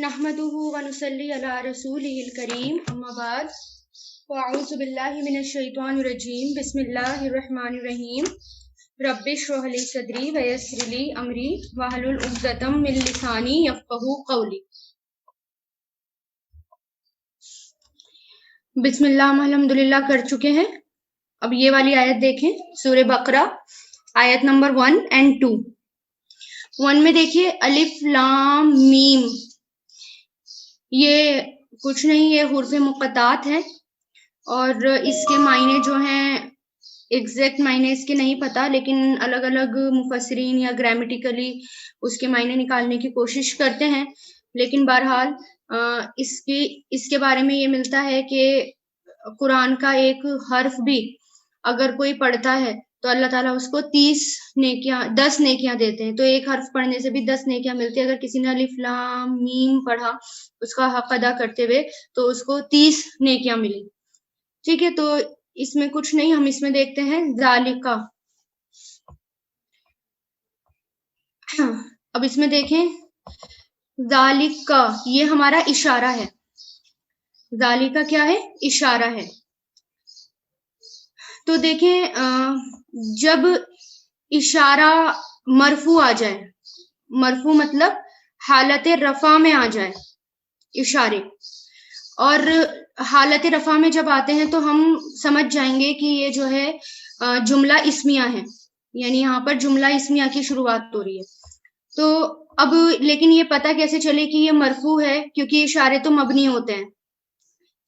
نحمده ونصلي على رسوله الكريم اما بعد واعوذ باللہ من الشیطان الرجیم بسم اللہ الرحمن الرحیم رب اشرح لي صدری ویسر لي امری واحلل عقدۃ من لسانی یفقهوا قولی. بسم اللہ ہم الحمدللہ کر چکے ہیں. اب یہ والی آیت دیکھیں، سورہ بقرہ آیت نمبر 1 and 2. 1 میں دیکھیے الف لام میم، یہ کچھ نہیں، یہ حروف مقطعات ہیں اور اس کے معنی جو ہیں ایگزیکٹ معنی اس کے نہیں پتہ، لیکن الگ الگ مفسرین یا گرامیٹیکلی اس کے معنی نکالنے کی کوشش کرتے ہیں. لیکن بہرحال اس کے بارے میں یہ ملتا ہے کہ قرآن کا ایک حرف بھی اگر کوئی پڑھتا ہے تو اللہ تعالیٰ اس کو 10 نیکیاں دیتے ہیں. تو ایک حرف پڑھنے سے بھی 10 نیکیاں ملتی ہیں. اگر کسی نے الف لام میم پڑھا اس کا حق ادا کرتے ہوئے تو اس کو 30 نیکیاں ملی. ٹھیک ہے، تو اس میں کچھ نہیں، ہم اس میں دیکھتے ہیں ذالکا. اب اس میں دیکھیں ذالکا، یہ ہمارا اشارہ ہے. ذالکا کیا ہے؟ اشارہ ہے. تو دیکھیں جب اشارہ مرفوع آ جائے، مرفوع مطلب حالت رفع میں آ جائے اشارے، اور حالت رفع میں جب آتے ہیں تو ہم سمجھ جائیں گے کہ یہ جو ہے جملہ اسمیہ ہے، یعنی یہاں پر جملہ اسمیہ کی شروعات ہو رہی ہے. تو اب لیکن یہ پتہ کیسے چلے کہ یہ مرفوع ہے؟ کیونکہ اشارے تو مبنی ہوتے ہیں.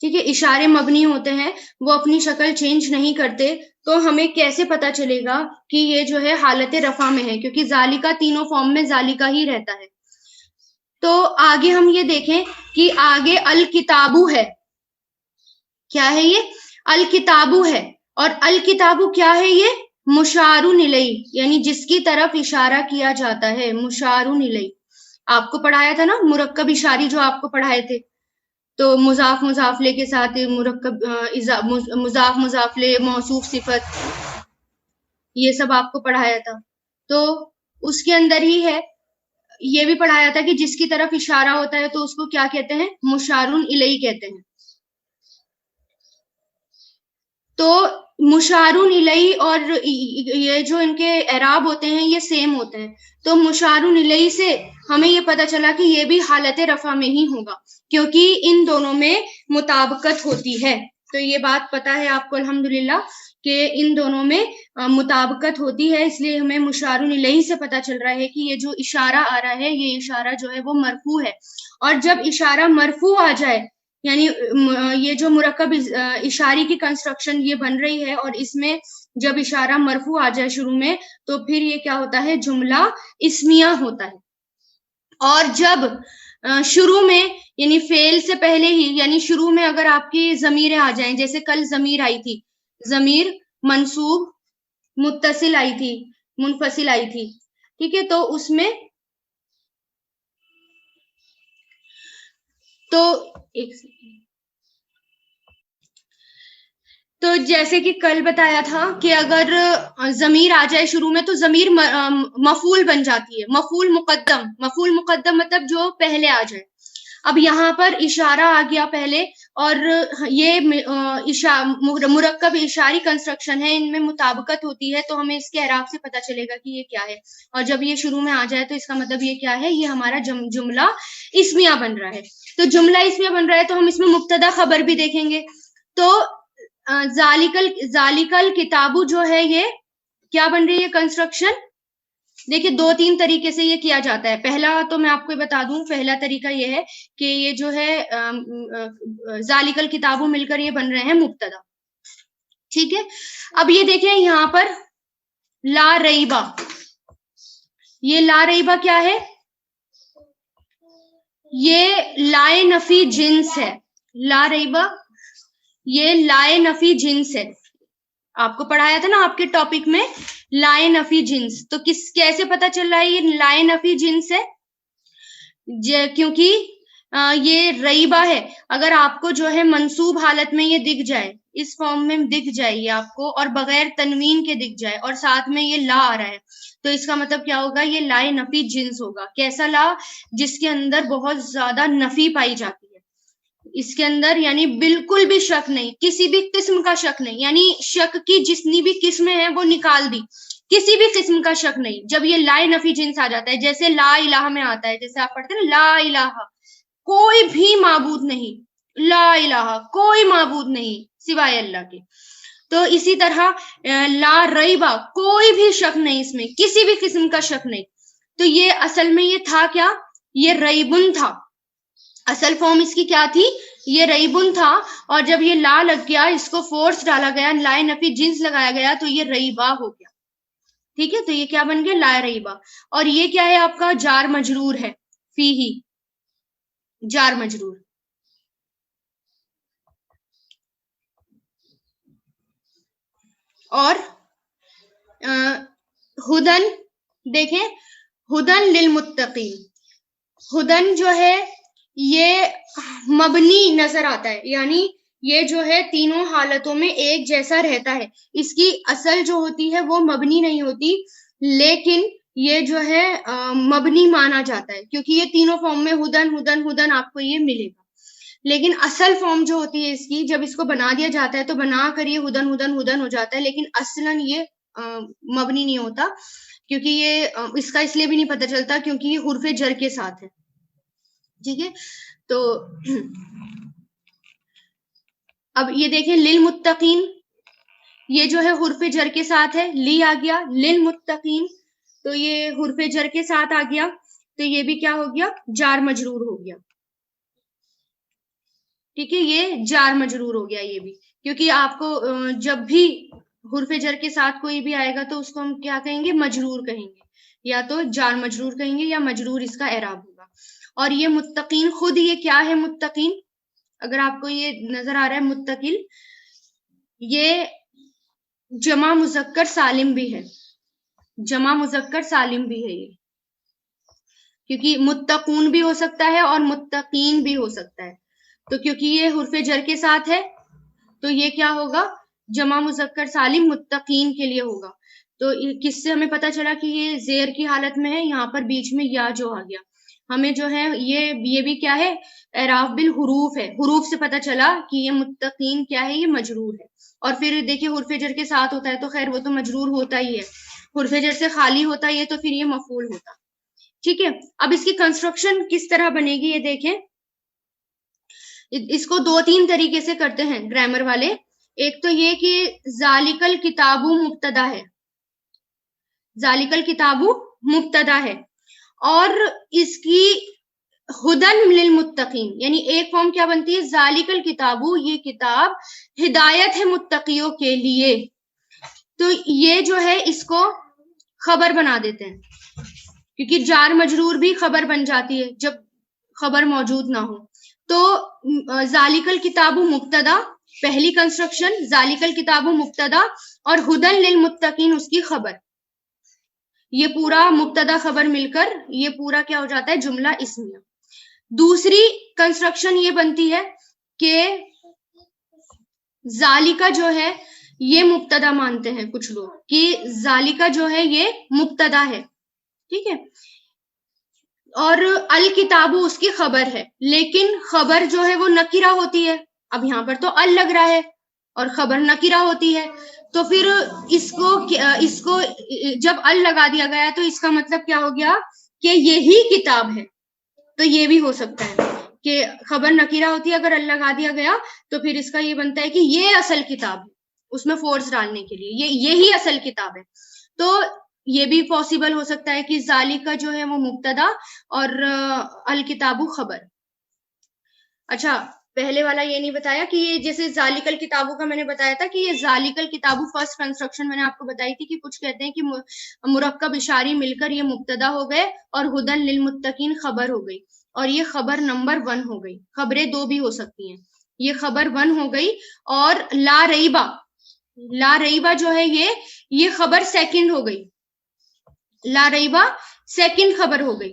ٹھیک ہے، اشارے مبنی ہوتے ہیں، وہ اپنی شکل چینج نہیں کرتے. تو ہمیں کیسے پتا چلے گا کہ یہ جو ہے حالت رفع میں ہے؟ کیونکہ ذالکا تینوں فارم میں ذالکا ہی رہتا ہے. تو آگے ہم یہ دیکھیں کہ آگے الکتابو ہے. کیا ہے یہ؟ الکتابو ہے. اور الکتابو کیا ہے؟ یہ مشار الیہ، یعنی جس کی طرف اشارہ کیا جاتا ہے. مشار الیہ آپ کو پڑھایا تھا نا، مرکب اشاری جو آپ کو پڑھائے تھے. تو مضاف مضافلے کے ساتھ مرکب مضاف مضافلے موصوف صفت، یہ سب آپ کو پڑھایا تھا. تو اس کے اندر ہی ہے، یہ بھی پڑھایا تھا کہ جس کی طرف اشارہ ہوتا ہے تو اس کو کیا کہتے ہیں؟ مشارون الیہ کہتے ہیں. تو مشارون الیہ اور یہ جو ان کے اعراب ہوتے ہیں یہ سیم ہوتے ہیں. تو مشارون الیہ سے ہمیں یہ پتہ چلا کہ یہ بھی حالت رفع میں ہی ہوگا، کیونکہ ان دونوں میں مطابقت ہوتی ہے. تو یہ بات پتہ ہے آپ کو الحمدللہ کہ ان دونوں میں مطابقت ہوتی ہے، اس لیے ہمیں مشارون الیہ سے پتہ چل رہا ہے کہ یہ جو اشارہ آ رہا ہے یہ اشارہ جو ہے وہ مرفوع ہے. اور جب اشارہ مرفوع آ جائے، یعنی یہ جو مرکب اشاری کی کنسٹرکشن یہ بن رہی ہے، اور اس میں جب اشارہ مرفوع آ جائے شروع میں تو پھر یہ کیا ہوتا ہے؟ جملہ اسمیہ ہوتا ہے. اور جب شروع میں یعنی فعل سے پہلے ہی، یعنی شروع میں اگر آپ کی ضمیریں آ جائیں، جیسے کل ضمیر آئی تھی، ضمیر منصوب متصل آئی تھی، منفصل آئی تھی. ٹھیک ہے، تو اس میں تو جیسے کہ کل بتایا تھا کہ اگر ضمیر آ جائے شروع میں تو ضمیر مفعول بن جاتی ہے. مفعول مقدم مطلب جو پہلے آ جائے. اب یہاں پر اشارہ آ گیا پہلے، اور یہ مرکب اشاری کنسٹرکشن ہے، ان میں مطابقت ہوتی ہے، تو ہمیں اس کے اعراب سے پتہ چلے گا کہ یہ کیا ہے. اور جب یہ شروع میں آ جائے تو اس کا مطلب یہ کیا ہے؟ یہ ہمارا جملہ اسمیہ بن رہا ہے. تو جملہ اسمیہ بن رہا ہے تو ہم اس میں مبتدا خبر بھی دیکھیں گے. تو ذالکل کتابو جو ہے یہ کیا بن رہی ہے کنسٹرکشن؟ دیکھیں 2-3 طریقے سے یہ کیا جاتا ہے. پہلا تو میں آپ کو بتا دوں، پہلا طریقہ یہ ہے کہ یہ جو ہے ذالکل کتابو مل کر یہ بن رہے ہیں مبتدا. ٹھیک ہے، اب یہ دیکھیں یہاں پر لا ریبہ، یہ لا ریبہ کیا ہے؟ یہ لائے نفی جنس ہے. لا ریبہ یہ لائے نفی جنس ہے. آپ کو پڑھایا تھا نا آپ کے ٹاپک میں لائے نفی جنس. تو کیسے پتا چل رہا ہے یہ لائے نفی جنس ہے؟ کیونکہ یہ ریبہ ہے، اگر آپ کو جو ہے منصوب حالت میں یہ دکھ جائے، اس فارم میں دکھ جائے یہ آپ کو، اور بغیر تنوین کے دکھ جائے، اور ساتھ میں یہ لا آ رہا ہے، تو اس کا مطلب کیا ہوگا؟ یہ لائے نفی جنس ہوگا۔ کیسا لا؟ جس کے اندر بہت زیادہ نفی پائی جاتی ہے، اس کے اندر یعنی بالکل بھی شک نہیں، کسی بھی قسم کا شک نہیں، یعنی شک کی جتنی بھی قسمیں ہیں وہ نکال دی، کسی بھی قسم کا شک نہیں۔ جب یہ لائے نفی جنس آ جاتا ہے، جیسے لا الہ میں آتا ہے، جیسے آپ پڑھتے ہیں نا لا الہ، کوئی بھی معبود نہیں، لا الہ کوئی معبود نہیں سوائے اللہ کے، تو اسی طرح لا ریبہ کوئی بھی شک نہیں، اس میں کسی بھی قسم کا شک نہیں، تو یہ اصل میں یہ تھا کیا؟ یہ ریبن تھا، اصل فارم اس کی کیا تھی؟ یہ ریبن تھا، اور جب یہ لا لگ گیا، اس کو فورس ڈالا گیا، لائے نفی جنس لگایا گیا، تو یہ ریبہ ہو گیا، ٹھیک ہے؟ تو یہ کیا بن گیا؟ لا ریبہ۔ اور یہ کیا ہے آپ کا؟ جار مجرور ہے، فی ہی جار مجرور۔ اور ہدن دیکھیں، ہدن للمتقین، ہدن جو ہے یہ مبنی نظر آتا ہے، یعنی یہ جو ہے تینوں حالتوں میں ایک جیسا رہتا ہے، اس کی اصل جو ہوتی ہے وہ مبنی نہیں ہوتی، لیکن یہ جو ہے مبنی مانا جاتا ہے، کیونکہ یہ تینوں فارم میں ہدن ہدن ہدن آپ کو یہ ملے گا، لیکن اصل فارم جو ہوتی ہے اس کی، جب اس کو بنا دیا جاتا ہے تو بنا کر یہ ہدن ہدن ہدن ہو جاتا ہے، لیکن اصلاً یہ مبنی نہیں ہوتا، کیونکہ یہ اس کا اس لیے بھی نہیں پتہ چلتا کیونکہ یہ حرف جر کے ساتھ ہے، ٹھیک ہے؟ تو اب یہ دیکھیں للمتقین، یہ جو ہے حرف جر کے ساتھ ہے، لی آ گیا، للمتقین تو یہ حرف جر کے ساتھ آ گیا، تو یہ بھی کیا ہو گیا؟ جار مجرور ہو گیا، ٹھیک ہے؟ یہ جار مجرور ہو گیا، یہ بھی، کیونکہ آپ کو جب بھی حرف جر کے ساتھ کوئی بھی آئے گا تو اس کو ہم کیا کہیں گے؟ مجرور کہیں گے، یا تو جار مجرور کہیں گے، یا مجرور اس کا اعراب ہوگا۔ اور یہ متقین، خود یہ کیا ہے متقین؟ اگر آپ کو یہ نظر آ رہا ہے متقل، یہ جمع مذکر سالم بھی ہے، جمع مذکر سالم بھی ہے یہ، کیونکہ متقون بھی ہو سکتا ہے اور متقین بھی ہو سکتا ہے، تو کیونکہ یہ حرف جر کے ساتھ ہے تو یہ کیا ہوگا؟ جمع مذکر سالم متقین کے لیے ہوگا۔ تو کس سے ہمیں پتا چلا کہ یہ زیر کی حالت میں ہے؟ یہاں پر بیچ میں یا جو آ گیا، ہمیں جو ہے یہ بھی کیا ہے؟ اعراف بالحروف ہے، حروف سے پتا چلا کہ یہ متقین کیا ہے؟ یہ مجرور ہے۔ اور پھر دیکھیے حرف جر کے ساتھ ہوتا ہے تو خیر وہ تو مجرور ہوتا ہی ہے، حرف جر سے خالی ہوتا ہے تو پھر یہ مفعول ہوتا، ٹھیک ہے؟ اب اس کی کنسٹرکشن کس طرح بنے گی یہ دیکھیں، اس کو دو تین طریقے سے کرتے ہیں گرامر والے۔ ایک تو یہ کہ ذالک الکتاب مبتدا ہے، ذالک الکتاب مبتدا ہے، اور اس کی ہدن للمتقین، یعنی ایک فارم کیا بنتی ہے؟ ذالک الکتاب، یہ کتاب ہدایت ہے متقیوں کے لیے، تو یہ جو ہے اس کو خبر بنا دیتے ہیں، کیونکہ جار مجرور بھی خبر بن جاتی ہے جب خبر موجود نہ ہو، تو ذالک الکتاب مبتدا، پہلی کنسٹرکشن ذالک الکتاب مبتدا، اور ہدن للمتقین اس کی خبر، یہ پورا مبتدا خبر مل کر یہ پورا کیا ہو جاتا ہے؟ جملہ اسمیہ۔ دوسری کنسٹرکشن یہ بنتی ہے کہ ذالکہ جو ہے یہ مبتدا مانتے ہیں کچھ لوگ کہ ذالکہ جو ہے یہ مبتدا ہے، ٹھیک ہے؟ اور الکتاب اس کی خبر ہے، لیکن خبر جو ہے وہ نکرہ ہوتی ہے، اب یہاں پر تو ال لگ رہا ہے اور خبر نکرہ ہوتی ہے، تو پھر اس کو جب ال لگا دیا گیا تو اس کا مطلب کیا ہو گیا؟ کہ یہی کتاب ہے، تو یہ بھی ہو سکتا ہے کہ خبر نکرہ ہوتی ہے، اگر ال لگا دیا گیا تو پھر اس کا یہ بنتا ہے کہ یہ اصل کتاب ہے، اس میں فورس ڈالنے کے لیے یہی اصل کتاب ہے، تو یہ بھی پاسبل ہو سکتا ہے کہ ذالکہ جو ہے وہ مبتدا اور الکتاب خبر۔ اچھا پہلے والا یہ نہیں بتایا کہ یہ جیسے ذالک الکتاب کا میں نے بتایا تھا کہ یہ ذالک الکتاب فرسٹ کنسٹرکشن میں نے آپ کو بتائی تھی کہ کچھ کہتے ہیں کہ مرکب اشاری مل کر یہ مبتدا ہو گئے اور ہدن للمتقین خبر ہو گئی، اور یہ خبر نمبر 1 ہو گئی، خبریں 2 بھی ہو سکتی ہیں، یہ خبر 1 ہو گئی، اور لا ریبہ، لا ریبہ جو ہے یہ خبر سیکنڈ ہو گئی، لا ریبہ سیکنڈ خبر ہو گئی،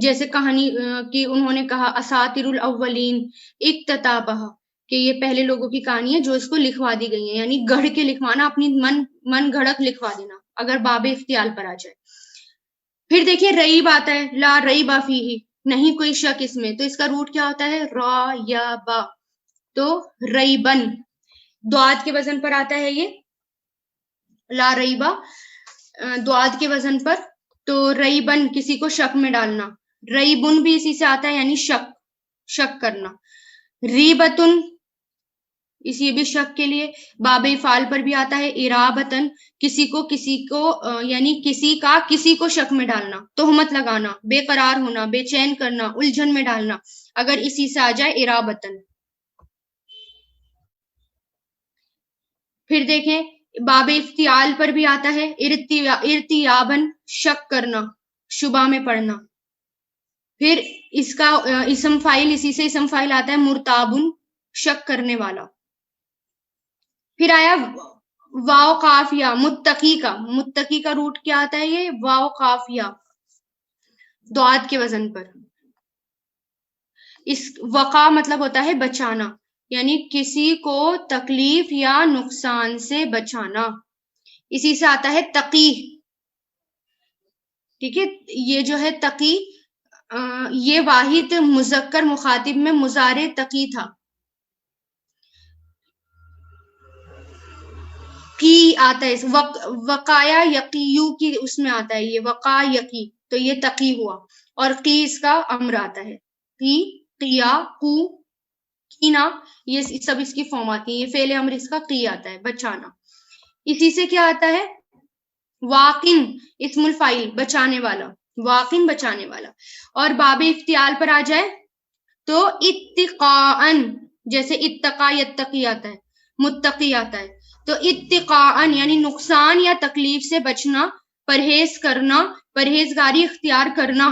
جیسے کہانی کی انہوں نے کہا اساطیر الاولین اکتتابہ، کہ یہ پہلے لوگوں کی کہانی ہے جو اس کو لکھوا دی گئی ہے، یعنی گڑھ کے لکھوانا، اپنی من گھڑت لکھوا دینا اگر باب افتیال پر آ جائے۔ پھر دیکھیے ریب آتا ہے، لا ریب فیہ، نہیں کوئی شک اس میں، تو اس کا روٹ کیا ہوتا ہے؟ را یا با، تو ریبن، دعاد کے وزن پر آتا ہے یہ، لا ریبا دعاد کے وزن پر، تو ریبن کسی کو شک میں ڈالنا، ریبن بھی اسی سے آتا ہے یعنی شک کرنا، ریبتن اسی بھی شک کے لیے، باب افعال پر بھی آتا ہے ارابتن، کسی کو یعنی کسی کو شک میں ڈالنا، تہمت لگانا، بے قرار ہونا، بے چین کرنا، الجھن میں ڈالنا، اگر اسی سے آ جائے ارابتن۔ پھر دیکھیں باب افتعال پر بھی آتا ہے ارتیابن، شک کرنا، شبہ میں پڑنا۔ پھر اس کا اسم فاعل، اسی سے اسم فاعل آتا ہے مرتابن، شک کرنے والا۔ پھر آیا واو قافیہ، متقی کا روٹ کیا آتا ہے؟ یہ واو قافیہ دعاد کے وزن پر۔ اس وقا مطلب ہوتا ہے بچانا، یعنی کسی کو تکلیف یا نقصان سے بچانا، اسی سے آتا ہے تقی۔ ٹھیک ہے، یہ جو ہے تقی، یہ واحد مذکر مخاطب میں مضارع تقی تھا۔ کی آتا ہے وقایا یقیو کی، اس میں آتا ہے یہ وقا یقی، تو یہ تقی ہوا، اور قی اس کا امر آتا ہے، قی، قیا، قو، کینا، یہ سب اس کی فارم آتی ہیں، یہ فعل امر اس کا قی آتا ہے، بچانا۔ اسی سے کیا آتا ہے؟ واقن، اسم الفاعل، بچانے والا، واقن بچانے والا۔ اور باب افتعال پر آ جائے تو اتقاءن، جیسے اتقا یتقی آتا ہے، متقی آتا ہے، تو اتقاءن یعنی نقصان یا تکلیف سے بچنا، پرہیز کرنا، پرہیزگاری اختیار کرنا،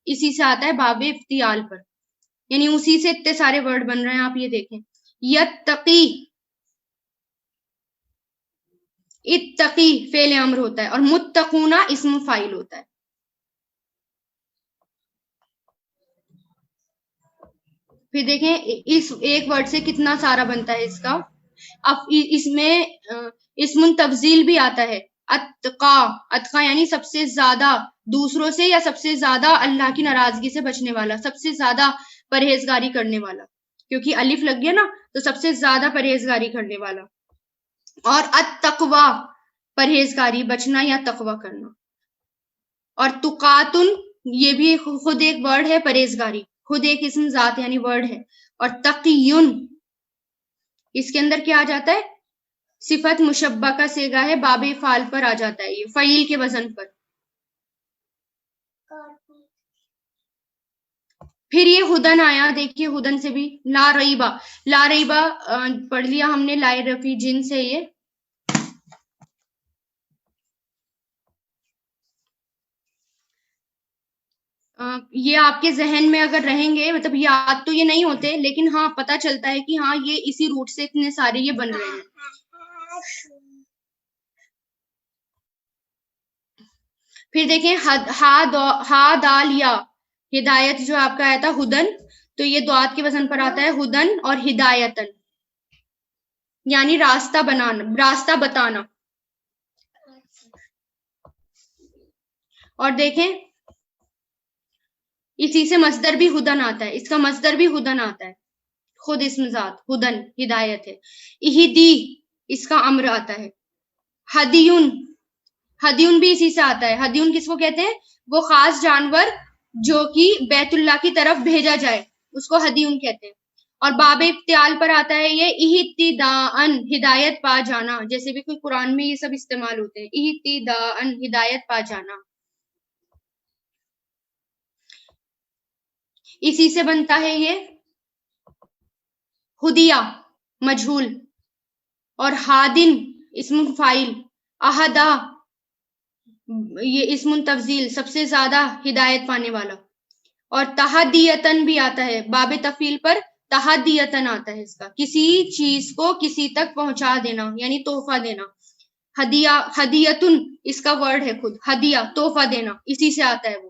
اسی سے آتا ہے باب افتعال پر، یعنی اسی سے اتنے سارے ورڈ بن رہے ہیں، آپ یہ دیکھیں، یتقی، اتقی فعل امر ہوتا ہے، اور متقونا اسم فاعل ہوتا ہے۔ پھر دیکھیں اس ایک ورڈ سے کتنا سارا بنتا ہے اس کا۔ اب اس میں اسم تفضیل بھی آتا ہے، اتقا یعنی سب سے زیادہ دوسروں سے، یا سب سے زیادہ اللہ کی ناراضگی سے بچنے والا، سب سے زیادہ پرہیزگاری کرنے والا، کیونکہ الف لگ گیا نا، تو سب سے زیادہ پرہیزگاری کرنے والا۔ اور التقوی پرہیزگاری، بچنا یا تقوی کرنا۔ اور تقاتن یہ بھی خود ایک ورڈ ہے، پرہیزگاری خود ایک اسم ذات یعنی ورڈ ہے۔ اور تقیون اس کے اندر کیا آ جاتا ہے؟ صفت مشبہ کا صیغہ ہے، باب فعال پر آ جاتا ہے، یہ فعیل کے وزن پر۔ پھر یہ ہدن آیا، دیکھیے ہدن سے بھی لا ریبا پڑھ لیا ہم نے، لائے رفی جن سے یہ آپ کے ذہن میں اگر رہیں گے، مطلب یاد تو یہ نہیں ہوتے، لیکن ہاں پتہ چلتا ہے کہ ہاں یہ اسی روٹ سے اتنے سارے یہ بن رہے ہیں۔ پھر دیکھیں ہا دال یا، ہدایت جو آپ کا آیا تھا ہدن، تو یہ دعات کے وزن پر آتا ہے ہدن، اور ہدایتن یعنی راستہ بتانا۔ اور دیکھیں اسی سے مصدر بھی ہدن آتا ہے، اس کا مصدر بھی ہدن آتا ہے، خود اسم ذات ہدن ہدایت ہے۔ اہدی اس کا امر آتا ہے۔ ہدیون بھی اسی سے آتا ہے۔ ہدیون کس کو کہتے ہیں؟ وہ خاص جانور جو کہ بیت اللہ کی طرف بھیجا جائے، اس کو ہدیون کہتے ہیں۔ اور باب افتعال پر آتا ہے یہ اہتداءً، ہدایت پا جانا، جیسے بھی کوئی قرآن میں یہ سب استعمال ہوتے ہیں، اہتداءً ہدایت پا جانا۔ اسی سے بنتا ہے یہ ہدیہ مجہول، اور ہادن اسم فاعل، اہدا یہ اسم تفضیل سب سے زیادہ ہدایت پانے والا۔ اور تہدیتن بھی آتا ہے، باب تفعیل پر تہدیتن آتا ہے، اس کا کسی چیز کو کسی تک پہنچا دینا یعنی تحفہ دینا۔ ہدیتن اس کا ورڈ ہے خود، ہدیہ تحفہ دینا، اسی سے آتا ہے وہ۔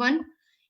1,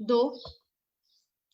2,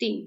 3,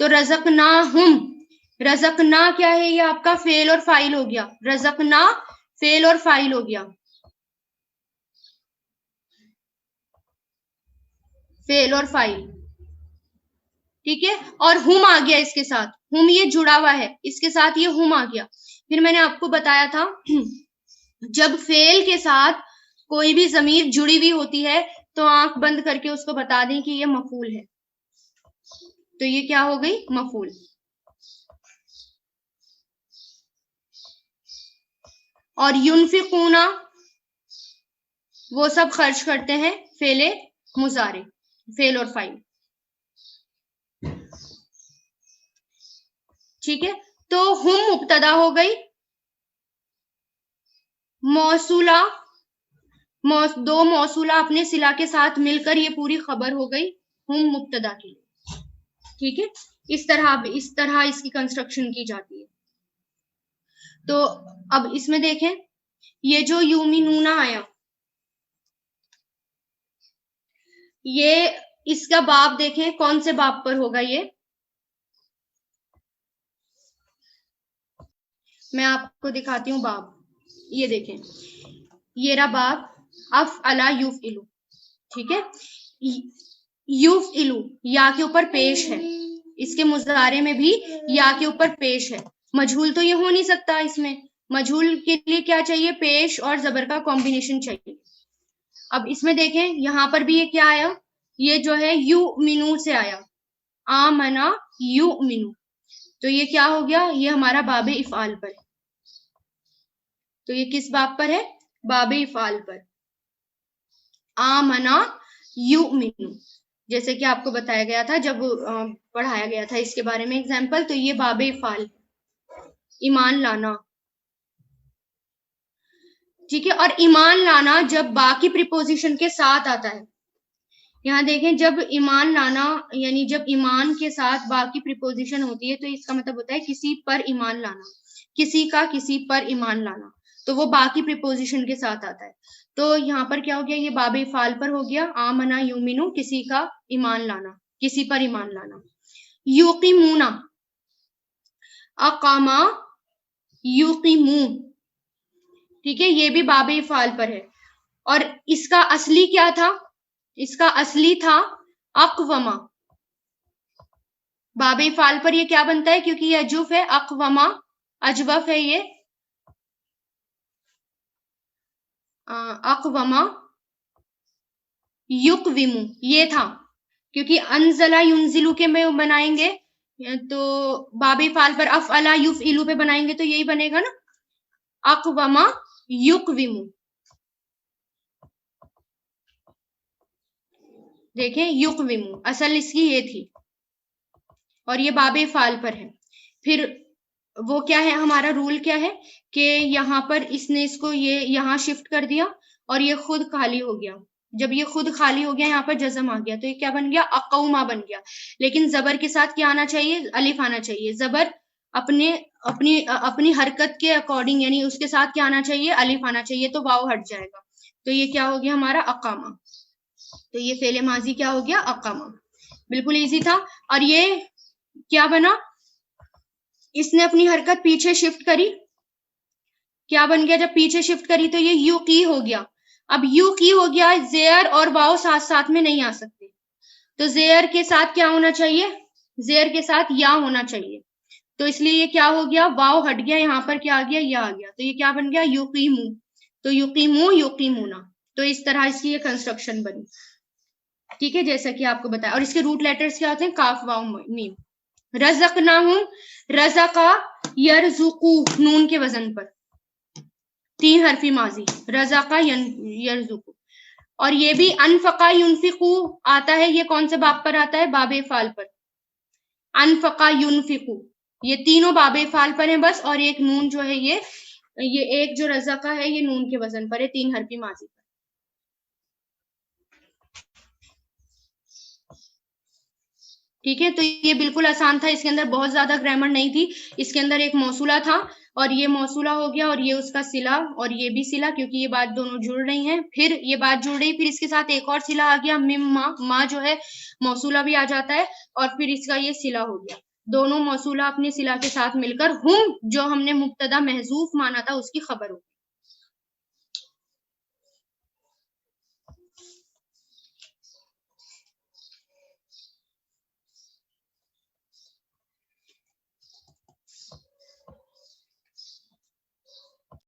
تو رزقناہم، رزقنا کیا ہے؟ یہ آپ کا فعل اور فاعل ہو گیا، رزقنا فعل اور فاعل ہو گیا، فعل اور فاعل، ٹھیک ہے. اور ہم آ گیا اس کے ساتھ، ہم یہ جڑا ہوا ہے، اس کے ساتھ یہ ہم آ گیا. پھر میں نے آپ کو بتایا تھا جب فعل کے ساتھ کوئی بھی ضمیر جڑی ہوئی ہوتی ہے تو آنکھ بند کر کے اس کو بتا دیں کہ یہ مفعول ہے. تو یہ کیا ہو گئی؟ مفعول. اور ينفقون وہ سب خرچ کرتے ہیں، فعل مضارع، فعل اور فاعل. ٹھیک ہے. تو ہم مبتدا ہو گئی، موصولہ، دو موصولہ اپنے صلہ کے ساتھ مل کر یہ پوری خبر ہو گئی ہم مبتدا کی. ٹھیک ہے. اس طرح اس کی کنسٹرکشن کی جاتی ہے. تو اب اس میں دیکھیں، یہ جو یومنون آیا، یہ اس کا باب دیکھیں کون سے باب پر ہوگا. یہ میں آپ کو دکھاتی ہوں باب. یہ دیکھیں، یہ رہا باب افعلا یفعلو. ٹھیک ہے. یفعلو یا کے اوپر پیش ہے، اس کے مضارع میں بھی یا کے اوپر پیش ہے. مجہول تو یہ ہو نہیں سکتا، اس میں مجہول کے لیے کیا چاہیے؟ پیش اور زبر کا کمبینیشن چاہیے. اب اس میں دیکھیں یہاں پر بھی یہ کیا آیا؟ یہ جو ہے یؤمنو سے آیا، آمنا یؤمنو. تو یہ کیا ہو گیا؟ یہ ہمارا باب افعال پر ہے. تو یہ کس باب پر ہے؟ باب افعال پر. آمنا یؤمنو، جیسے کہ آپ کو بتایا گیا تھا جب پڑھایا گیا تھا اس کے بارے میں ایگزامپل. تو یہ باب افعال، ایمان لانا. ٹھیک ہے. اور ایمان لانا جب با کی پریپوزیشن کے ساتھ آتا ہے، یہاں دیکھیں جب ایمان لانا یعنی جب ایمان کے ساتھ با کی پریپوزیشن ہوتی ہے تو اس کا مطلب ہوتا ہے کسی پر ایمان لانا، کسی کا کسی پر ایمان لانا. تو وہ با کی پریپوزیشن کے ساتھ آتا ہے. تو یہاں پر کیا ہو گیا؟ یہ باب افعال پر ہو گیا، آمنا یؤمنو، کسی کا ایمان لانا، کسی پر ایمان لانا. یوقیمون، اقاما یوقیمو. ٹھیک ہے. یہ بھی باب افعال پر ہے. اور اس کا اصلی کیا تھا؟ اس کا اصلی تھا اقوما. باب افعال پر یہ کیا بنتا ہے؟ کیونکہ یہ اجوف ہے، اقوما اجوف ہے، یہ اقوما یقومو یہ تھا. کیونکہ انزلہ ینزلو کے میں بنائیں گے تو باب افعال پر افعلا یفعلو پہ بنائیں گے تو یہی بنے گا نا، اقوما یقومو. دیکھیں یقومو اصل اس کی یہ تھی، اور یہ باب افعال پر ہے. پھر وہ کیا ہے ہمارا رول کیا ہے کہ یہاں پر اس نے اس کو یہ یہاں شفٹ کر دیا اور یہ خود خالی ہو گیا. جب یہ خود خالی ہو گیا یہاں پر جزم آ گیا تو یہ کیا بن گیا؟ اقوما بن گیا. لیکن زبر کے ساتھ کیا آنا چاہیے؟ الف آنا چاہیے. زبر اپنی حرکت کے اکارڈنگ یعنی اس کے ساتھ کیا آنا چاہیے؟ الف آنا چاہیے. تو واو ہٹ جائے گا. تو یہ کیا ہو گیا ہمارا؟ اقاما. تو یہ فعل ماضی کیا ہو گیا؟ اقاما. بالکل ایزی تھا. اور یہ کیا بنا؟ اس نے اپنی حرکت پیچھے شفٹ کری، کیا بن گیا؟ جب پیچھے شفٹ کری تو یہ یو کی ہو گیا. اب یو کی ہو گیا، زیر اور واو ساتھ ساتھ میں نہیں آ سکتے، تو زیر کے ساتھ کیا ہونا چاہیے؟ زیر کے ساتھ یا ہونا چاہیے. تو اس لیے یہ کیا ہو گیا؟ واو ہٹ گیا، یہاں پر کیا آ گیا؟ یا آ گیا. تو یہ کیا بن گیا؟ یقیمو. تو یقیمو یقیمونا. تو اس طرح اس کی یہ کنسٹرکشن بنی. ٹھیک ہے. جیسا کہ آپ کو بتایا. اور اس کے روٹ لیٹرز کیا ہوتے ہیں؟ کاف واو میم. رزقناہم، رزقا یرزقو نون کے وزن پر، 3 حرفی ماضی، رزقا یرزقو. اور یہ بھی انفقا ینفقو آتا ہے، یہ کون سے باب پر آتا ہے؟ باب افعال پر. انفقا ینفقو یہ تینوں باب افعال پر ہیں بس، اور ایک نون جو ہے یہ ایک جو رزقا ہے یہ نون کے وزن پر ہے، 3 حرفی ماضی پر. ٹھیک ہے. تو یہ بالکل آسان تھا، اس کے اندر بہت زیادہ گرامر نہیں تھی. اس کے اندر ایک موصولہ تھا اور یہ موصولہ ہو گیا اور یہ اس کا صلہ اور یہ بھی صلہ، کیونکہ یہ بات دونوں جڑ رہی ہیں. پھر یہ بات جڑ رہی، پھر اس کے ساتھ ایک اور صلہ آ گیا مما، ما جو ہے موصولہ بھی آ جاتا ہے، اور پھر اس کا یہ صلہ ہو گیا. دونوں موصولہ اپنی صلہ کے ساتھ مل کر ہم جو ہم نے مبتدا محذوف مانا تھا اس کی خبر ہوگی.